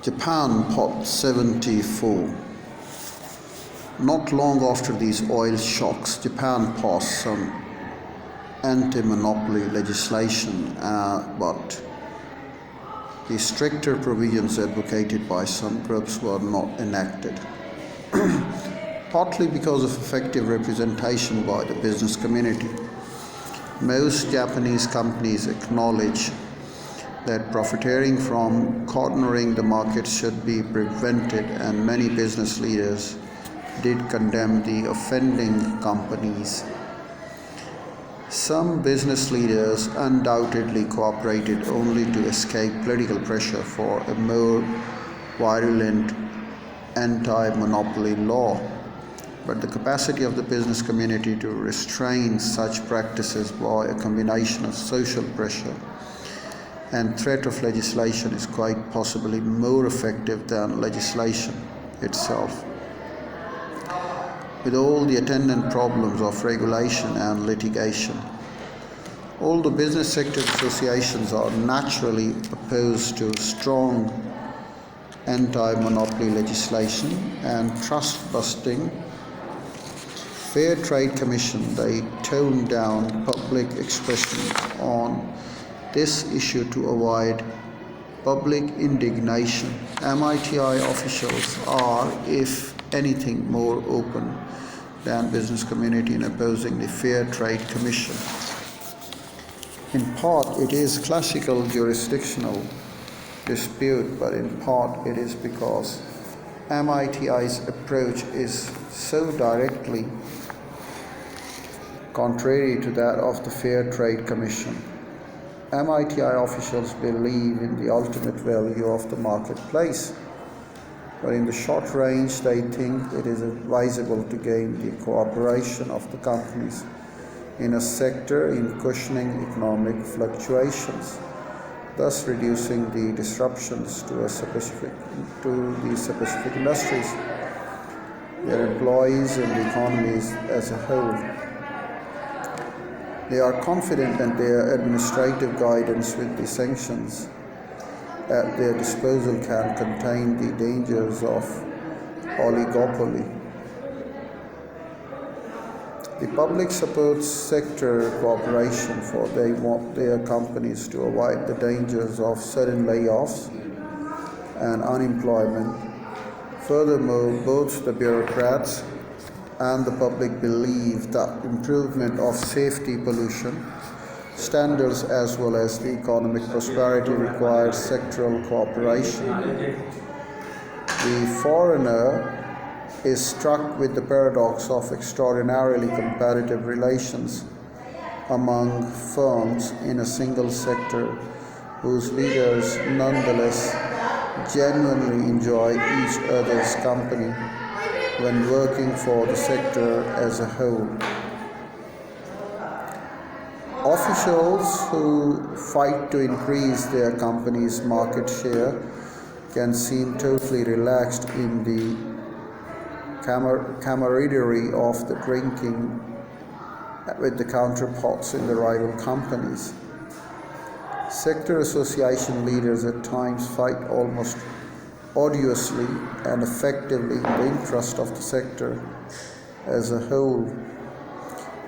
Japan Pot 74. Not long after these oil shocks, Japan passed some anti-monopoly legislation, but the stricter provisions advocated by some groups were not enacted, partly because of effective representation by the business community. Most Japanese companies acknowledge that profiteering from cornering the market should be prevented, and many business leaders did condemn the offending companies. Some business leaders undoubtedly cooperated only to escape political pressure for a more virulent anti-monopoly law, but the capacity of the business community to restrain such practices by a combination of social pressure and threat of legislation is quite possibly more effective than legislation itself, with all the attendant problems of regulation and litigation. All the business sector associations are naturally opposed to strong anti-monopoly legislation and trust-busting Fair Trade Commission. They toned down public expression on this issue to avoid public indignation. MITI officials are, if anything, more open than business community in opposing the Fair Trade Commission. In part, it is classical jurisdictional dispute, but in part it is because MITI's approach is so directly contrary to that of the Fair Trade Commission. MITI officials believe in the ultimate value of the marketplace, but in the short range they think it is advisable to gain the cooperation of the companies in a sector in cushioning economic fluctuations, thus reducing the disruptions to the specific industries, their employees and the economies as a whole. They are confident that their administrative guidance with the sanctions at their disposal can contain the dangers of oligopoly. The public supports sector cooperation, for they want their companies to avoid the dangers of sudden layoffs and unemployment. Furthermore, both the bureaucrats and the public believe that improvement of safety, pollution standards, as well as the economic prosperity requires sectoral cooperation. The foreigner is struck with the paradox of extraordinarily competitive relations among firms in a single sector whose leaders nonetheless genuinely enjoy each other's company when working for the sector as a whole. Officials who fight to increase their company's market share can seem totally relaxed in the camaraderie of the drinking with the counterparts in the rival companies. Sector association leaders at times fight almost odiously and effectively in the interest of the sector as a whole,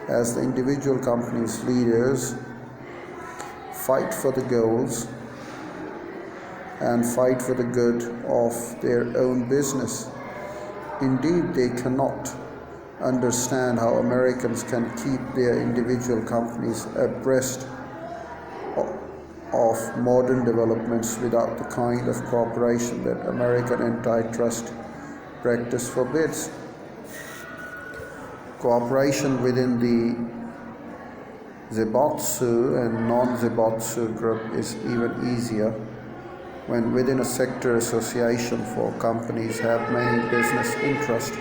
as the individual companies' leaders fight for the goals and fight for the good of their own business. Indeed, they cannot understand how Americans can keep their individual companies abreast of modern developments without the kind of cooperation that American antitrust practice forbids. Cooperation within the Zaibatsu and non-Zaibatsu group is even easier when within a sector association, for companies have many business interests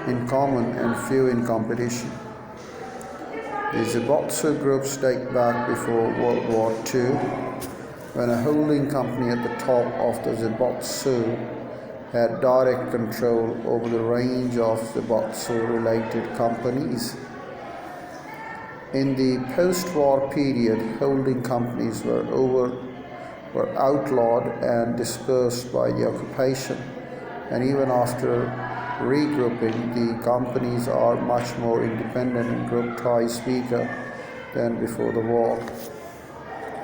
in common and few in competition. The Zaibatsu groups date back before World War II, when a holding company at the top of the Zaibatsu had direct control over the range of Zaibatsu-related companies. In the post-war period, holding companies were were outlawed and dispersed by the occupation. And even after regrouping, the companies are much more independent and group ties weaker than before the war.